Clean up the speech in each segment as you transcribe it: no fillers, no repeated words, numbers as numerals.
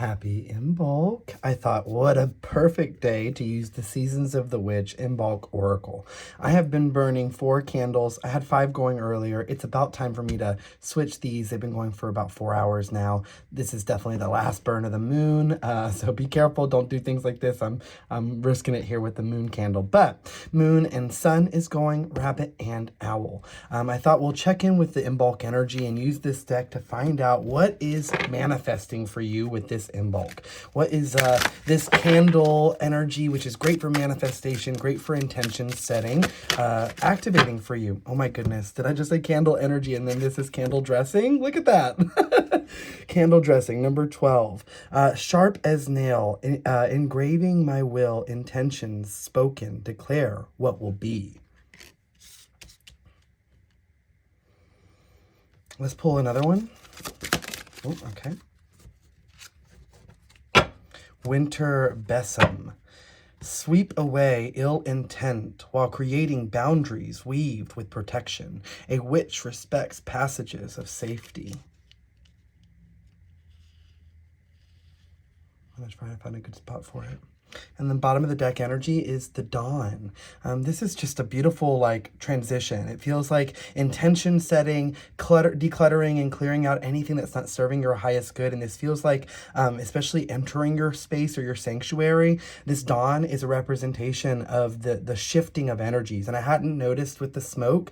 Happy Imbolc. I thought, what a perfect day to use the Seasons of the Witch Imbolc Oracle. I have been burning 4 candles. I had 5 going earlier. It's about time for me to switch these. They've been going for about 4 hours now. This is definitely the last burn of the moon, so be careful. Don't do things like this. I'm risking it here with the moon candle. But moon and sun is going, rabbit and owl. I thought we'll check in with the Imbolc energy and use this deck to find out what is manifesting for you with this Imbolc. What is this candle energy, which is great for manifestation, great for intention setting, activating for you. Oh my goodness, did I just say candle energy and then this is candle dressing? Look at that. Candle dressing, number 12. Sharp as nail, engraving my will, intentions spoken, declare what will be. Let's pull another one. Oh, okay. Winter besom. Sweep away ill intent while creating boundaries weaved with protection. A witch respects passages of safety. I'm just trying to find a good spot for it. And then bottom of the deck energy is the dawn. This is just a beautiful like transition. It feels like intention setting, decluttering and clearing out anything that's not serving your highest good. And this feels like, especially entering your space or your sanctuary, this dawn is a representation of the shifting of energies. And I hadn't noticed with the smoke,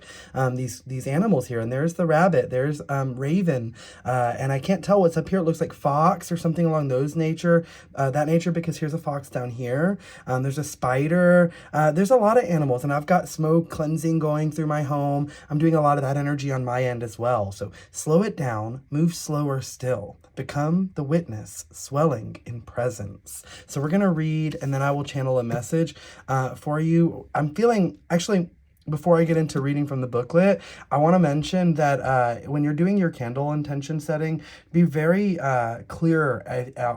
these animals here. And there's the rabbit, there's raven, and I can't tell what's up here. It looks like fox or something along that nature, because here's a fox down here. There's a spider. There's a lot of animals, and I've got smoke cleansing going through my home. I'm doing a lot of that energy on my end as well. So slow it down, move slower still. Become the witness, swelling in presence. So we're going to read, and then I will channel a message for you. I'm feeling, actually, before I get into reading from the booklet, I want to mention that when you're doing your candle intention setting, be very clear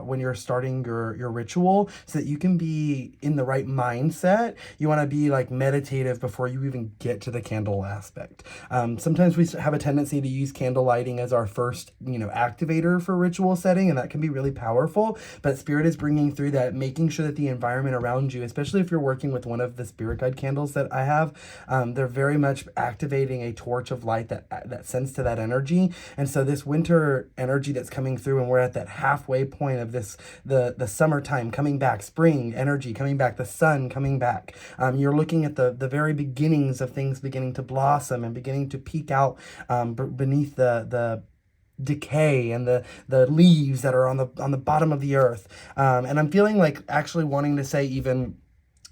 when you're starting your ritual so that you can be in the right mindset. You want to be like meditative before you even get to the candle aspect. Sometimes we have a tendency to use candle lighting as our first, activator for ritual setting, and that can be really powerful. But Spirit is bringing through that, making sure that the environment around you, especially if you're working with one of the Spirit Guide candles that I have, they're very much activating a torch of light that sends to that energy. And so this winter energy that's coming through, and we're at that halfway point of this, the summertime coming back, spring energy coming back, the sun coming back. You're looking at the very beginnings of things beginning to blossom and beginning to peek out beneath the decay and the leaves that are on the bottom of the earth. And I'm feeling like actually wanting to say even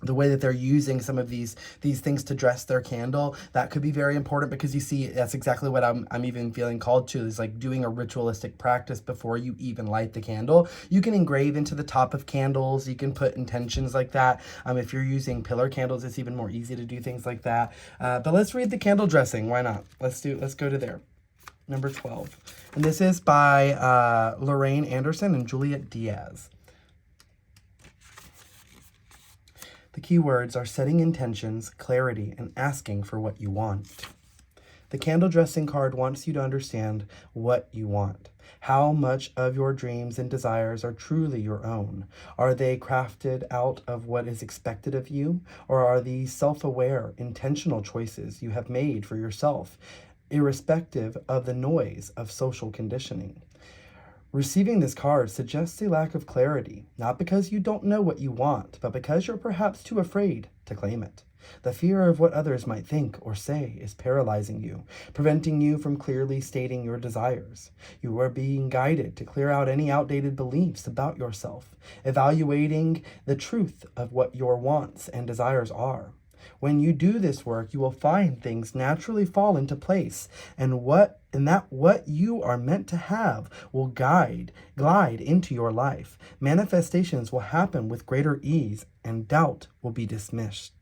the way that they're using some of these things to dress their candle, that could be very important, because you see, that's exactly what I'm even feeling called to, is like doing a ritualistic practice before you even light the candle. You can engrave into the top of candles. You can put intentions like that. If you're using pillar candles, it's even more easy to do things like that. But let's read the candle dressing. Why not? Let's go to there. Number 12. And this is by Lorraine Anderson and Juliet Diaz. The key words are setting intentions, clarity, and asking for what you want. The candle dressing card wants you to understand what you want. How much of your dreams and desires are truly your own? Are they crafted out of what is expected of you? Or are these self-aware, intentional choices you have made for yourself, irrespective of the noise of social conditioning? Receiving this card suggests a lack of clarity, not because you don't know what you want, but because you're perhaps too afraid to claim it. The fear of what others might think or say is paralyzing you, preventing you from clearly stating your desires. You are being guided to clear out any outdated beliefs about yourself, evaluating the truth of what your wants and desires are. When you do this work, you will find things naturally fall into place, and what you are meant to have will glide into your life. Manifestations will happen with greater ease, and doubt will be dismissed.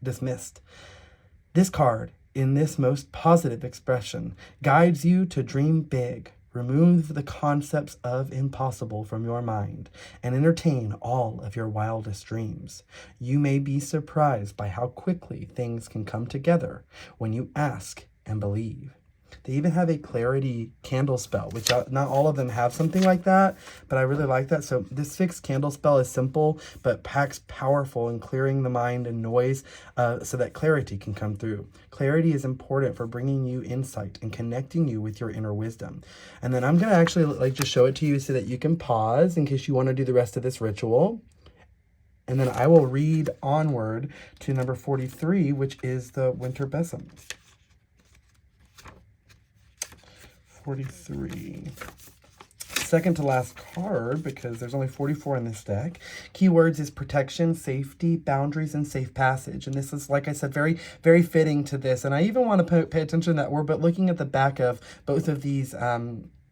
This card, in this most positive expression, guides you to dream big. Remove the concepts of impossible from your mind and entertain all of your wildest dreams. You may be surprised by how quickly things can come together when you ask and believe. They even have a clarity candle spell, which not all of them have something like that, but I really like that. So this fixed candle spell is simple, but packs powerful in clearing the mind and noise so that clarity can come through. Clarity is important for bringing you insight and connecting you with your inner wisdom. And then I'm going to actually like just show it to you so that you can pause in case you want to do the rest of this ritual. And then I will read onward to number 43, which is the Winter Besom. 43. Second to last card, because there's only 44 in this deck. Keywords is protection, safety, boundaries, and safe passage. And this is, like I said, very, very fitting to this. And I even want to pay attention to that word, but looking at the back of both of these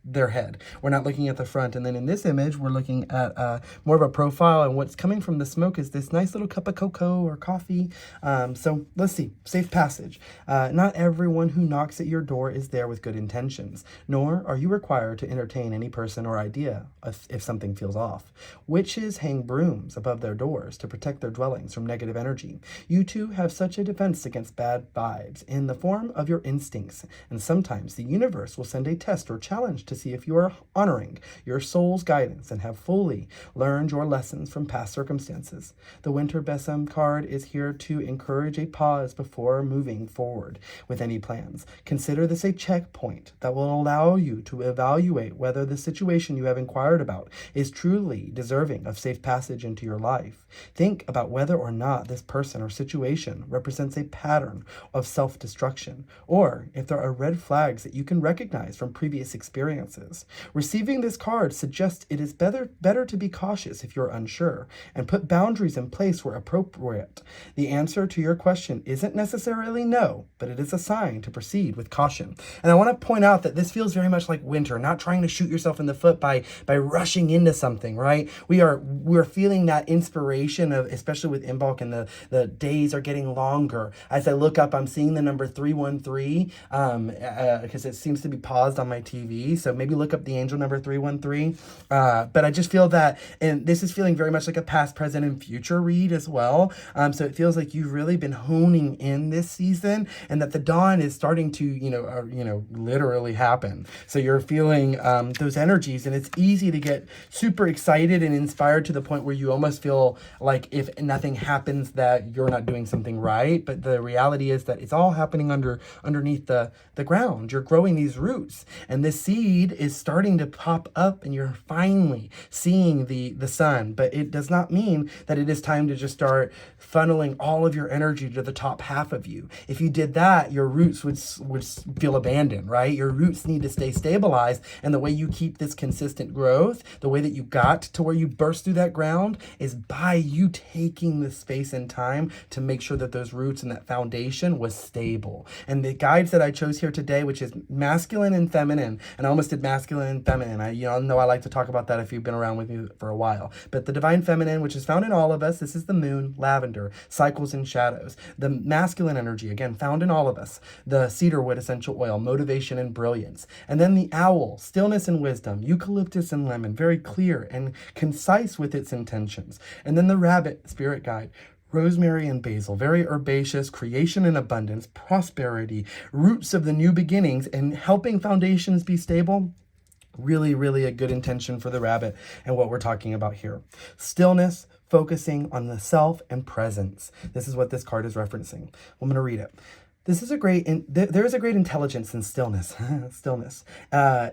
their head. We're not looking at the front. And then in this image, we're looking at more of a profile, and what's coming from the smoke is this nice little cup of cocoa or coffee. So let's see. Safe passage. Not everyone who knocks at your door is there with good intentions, nor are you required to entertain any person or idea if something feels off. Witches hang brooms above their doors to protect their dwellings from negative energy. You too have such a defense against bad vibes in the form of your instincts, and sometimes the universe will send a test or challenge to see if you are honoring your soul's guidance and have fully learned your lessons from past circumstances. The Winter Besom card is here to encourage a pause before moving forward with any plans. Consider this a checkpoint that will allow you to evaluate whether the situation you have inquired about is truly deserving of safe passage into your life. Think about whether or not this person or situation represents a pattern of self-destruction, or if there are red flags that you can recognize from previous experiences. Receiving this card suggests it is better to be cautious if you're unsure and put boundaries in place where appropriate. The answer to your question isn't necessarily no, but it is a sign to proceed with caution. And I want to point out that this feels very much like winter, not trying to shoot yourself in the foot by rushing into something, right? We're feeling that inspiration of, especially with Imbolc, and the days are getting longer. As I look up, I'm seeing the number 313 because it seems to be paused on my TV. So maybe look up the angel number 313. But I just feel that, and this is feeling very much like a past, present, and future read as well. So it feels like you've really been honing in this season, and that the dawn is starting to, literally happen. So you're feeling those energies, and it's easy to get super excited and inspired to the point where you almost feel like if nothing happens that you're not doing something right. But the reality is that it's all happening underneath the ground. You're growing these roots, and this seed is starting to pop up, and you're finally seeing the sun. But it does not mean that it is time to just start funneling all of your energy to the top half of you. If you did that, your roots would feel abandoned, right? Your roots need to stay stabilized, and the way you keep this consistent growth, the way that you got to where you burst through that ground, is by you taking the space and time to make sure that those roots and that foundation was stable. And the guides that I chose here today, which is masculine and feminine, and I almost did masculine and feminine. I know I like to talk about that if you've been around with me for a while. But the divine feminine, which is found in all of us, this is the moon, lavender, cycles and shadows. The masculine energy, again, found in all of us, the cedarwood essential oil, motivation and brilliance. And then the owl, stillness and wisdom, eucalyptus and lemon, very clear and concise with its intentions. And then the rabbit, spirit guide, rosemary and basil, very herbaceous, creation and abundance, prosperity, roots of the new beginnings, and helping foundations be stable. Really, really a good intention for the rabbit and what we're talking about here. Stillness, focusing on the self and presence. This is what this card is referencing. I'm going to read it. This is there is a great intelligence in stillness,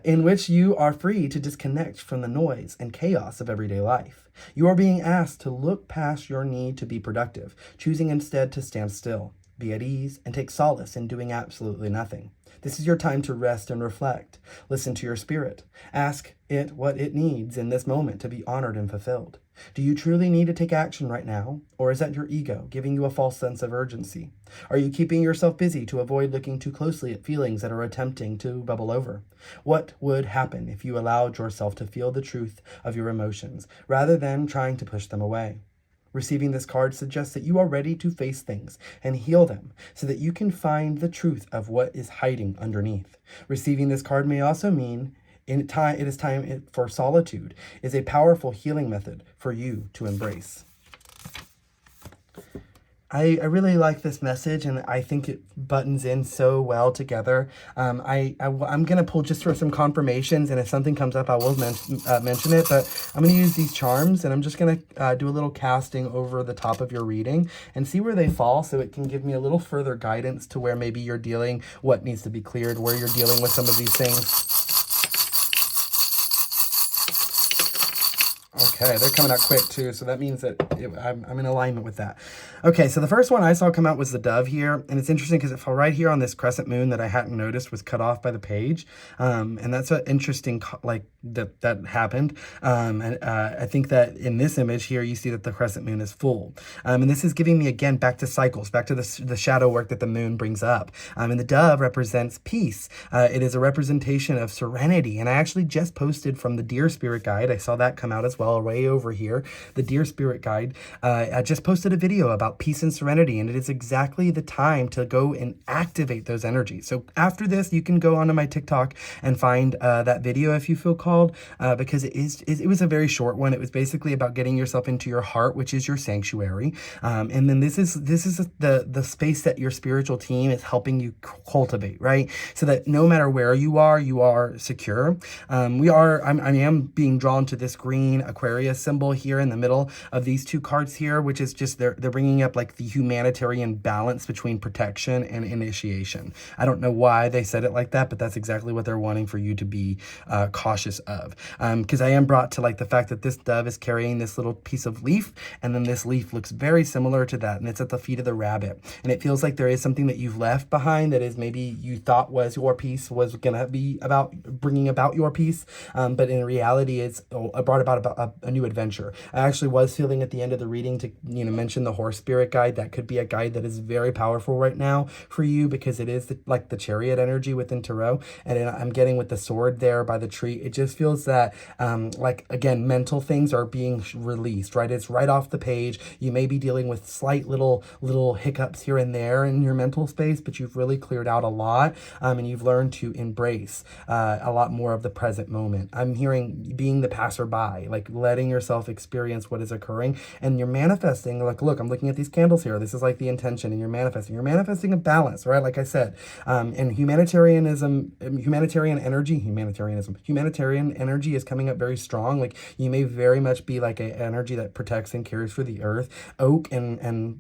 in which you are free to disconnect from the noise and chaos of everyday life. You are being asked to look past your need to be productive, choosing instead to stand still, be at ease, and take solace in doing absolutely nothing. This is your time to rest and reflect. Listen to your spirit. Ask it what it needs in this moment to be honored and fulfilled. Do you truly need to take action right now, or is that your ego giving you a false sense of urgency? Are you keeping yourself busy to avoid looking too closely at feelings that are attempting to bubble over? What would happen if you allowed yourself to feel the truth of your emotions, rather than trying to push them away? Receiving this card suggests that you are ready to face things and heal them so that you can find the truth of what is hiding underneath. Receiving this card may also mean it is time for solitude, is a powerful healing method for you to embrace. I really like this message, and I think it buttons in so well together. I'm going to pull just for some confirmations, and if something comes up, I will mention it. But I'm going to use these charms, and I'm just going to do a little casting over the top of your reading and see where they fall, so it can give me a little further guidance to where maybe you're dealing, what needs to be cleared, where you're dealing with some of these things. Okay, they're coming out quick too, so that means that I'm in alignment with that. Okay, so the first one I saw come out was the dove here, and it's interesting because it fell right here on this crescent moon that I hadn't noticed was cut off by the page, and that's an interesting, like, that happened, and I think that in this image here, you see that the crescent moon is full, and this is giving me, again, back to cycles, back to the shadow work that the moon brings up, and the dove represents peace. It is a representation of serenity, and I actually just posted from the Deer Spirit Guide. I saw that come out as well, way over here, the Deer Spirit Guide. I just posted a video about peace and serenity, and it is exactly the time to go and activate those energies. So after this, you can go onto my TikTok and find that video if you feel called, because it was a very short one. It was basically about getting yourself into your heart, which is your sanctuary, and then this is the space that your spiritual team is helping you cultivate, right? So that no matter where you are secure. I am being drawn to this green Aquarius symbol here in the middle of these two cards here, which is just they're bringing up like the humanitarian balance between protection and initiation. I don't know why they said it like that, but that's exactly what they're wanting for you to be cautious of. Because I am brought to like the fact that this dove is carrying this little piece of leaf, and then this leaf looks very similar to that, and it's at the feet of the rabbit. And it feels like there is something that you've left behind that is maybe you thought was your piece, was gonna be about bringing about your peace, but in reality it's brought about a new adventure. I actually was feeling at the end of the reading to mention the horse spirit guide. That could be a guide that is very powerful right now for you, because it is like the chariot energy within tarot, and I'm getting with the sword there by the tree. It just feels that like, again, mental things are being released, right? It's right off the page. You may be dealing with slight little hiccups here and there in your mental space, but you've really cleared out a lot, and you've learned to embrace a lot more of the present moment. I'm hearing being the passerby, like letting yourself experience what is occurring, and you're manifesting. Like, look, I'm looking at these candles here. This is like the intention, and you're manifesting a balance, right? Like I said, and humanitarian energy is coming up very strong. Like, you may very much be like an energy that protects and cares for the earth. Oak and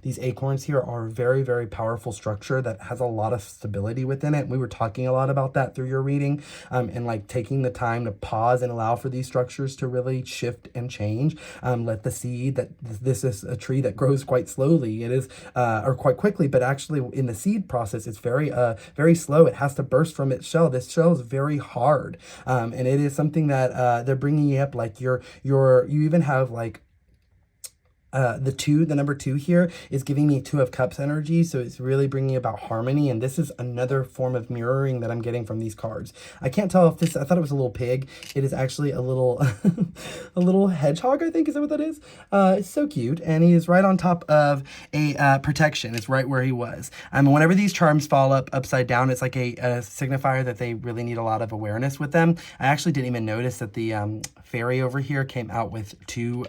these acorns here are a very, very powerful structure that has a lot of stability within it. We were talking a lot about that through your reading, and like taking the time to pause and allow for these structures to really shift and change. Let the seed, that this is a tree that grows quite slowly. It is, or quite quickly, but actually in the seed process, it's very, very slow. It has to burst from its shell. This shell is very hard, and it is something that they're bringing you up. Like you even have like the number 2 here is giving me 2 of Cups energy, so it's really bringing about harmony, and this is another form of mirroring that I'm getting from these cards. I can't tell if this, I thought it was a little pig. It is actually a little a little hedgehog, I think. Is that what that is? It's so cute, and he is right on top of a protection. It's right where he was. Whenever these charms fall upside down, it's like a signifier that they really need a lot of awareness with them. I actually didn't even notice that the fairy over here came out with two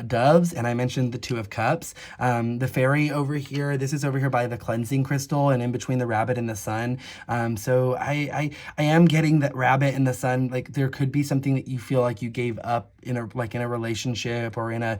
doves, and I mentioned the 2 of Cups. The fairy over here, this is over here by the cleansing crystal, and in between the rabbit and the sun. So I am getting that rabbit and the sun, like there could be something that you feel like you gave up in a relationship, or in a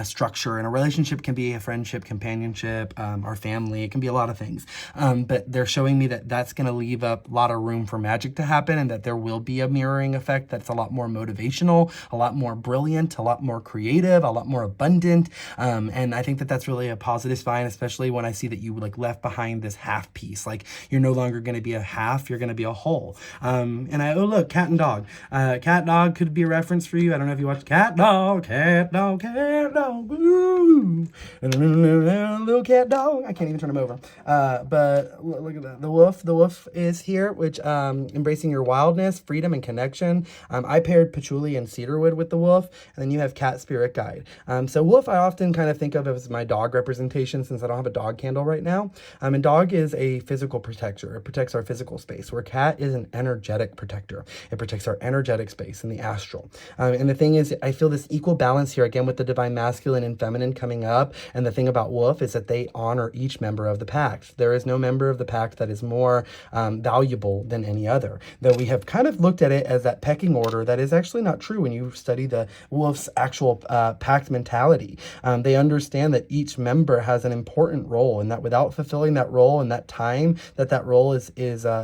structure. And a relationship can be a friendship, companionship, or family. It can be a lot of things. But they're showing me that that's going to leave up a lot of room for magic to happen, and that there will be a mirroring effect that's a lot more motivational, a lot more brilliant, a lot more creative, a lot more abundant. And I think that that's really a positive sign, especially when I see that you like left behind this half piece. Like, you're no longer going to be a half, you're going to be a whole. Oh look, cat and dog. Cat dog could be a reference for you. I don't know if you watched Cat Dog, Cat Dog, Cat Dog, woo! Little cat dog. I can't even turn him over. But look at that. The wolf is here, which embracing your wildness, freedom, and connection. protection. I paired patchouli and cedarwood with the wolf, and then you have cat spirit guide. So wolf I often kind of think of as my dog representation, since I don't have a dog candle right now. And dog is a physical protector. It protects our physical space, where cat is an energetic protector. It protects our energetic space in the astral. And the thing is, I feel this equal balance here, again, with the divine masculine and feminine coming up. And the thing about wolf is that they honor each member of the pact. There is no member of the pact that is more valuable than any other. Though we have kind of looked at it as that pecking order, that is actually not true when you study the wolf's actual pact mentality. They understand that each member has an important role, and that without fulfilling that role and that time that role is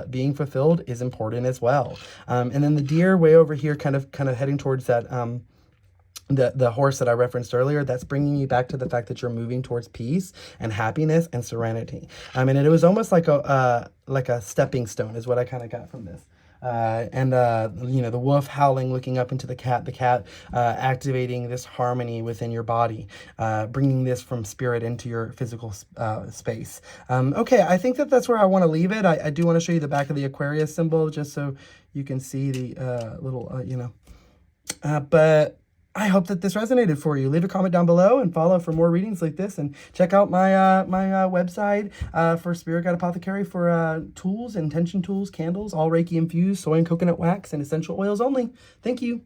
being fulfilled is important as well. And then the deer way over here, kind of heading towards that the horse that I referenced earlier, that's bringing you back to the fact that you're moving towards peace and happiness and serenity. And it was almost like a stepping stone is what I kind of got from this. The wolf howling, looking up into the cat activating this harmony within your body, bringing this from spirit into your physical space. Okay, I think that's where I want to leave it. I do want to show you the back of the Aquarius symbol, just so you can see the little, but I hope that this resonated for you. Leave a comment down below and follow for more readings like this, and check out my website for Spirit Guide Apothecary for tools, intention tools, candles, all Reiki infused, soy and coconut wax, and essential oils only. Thank you.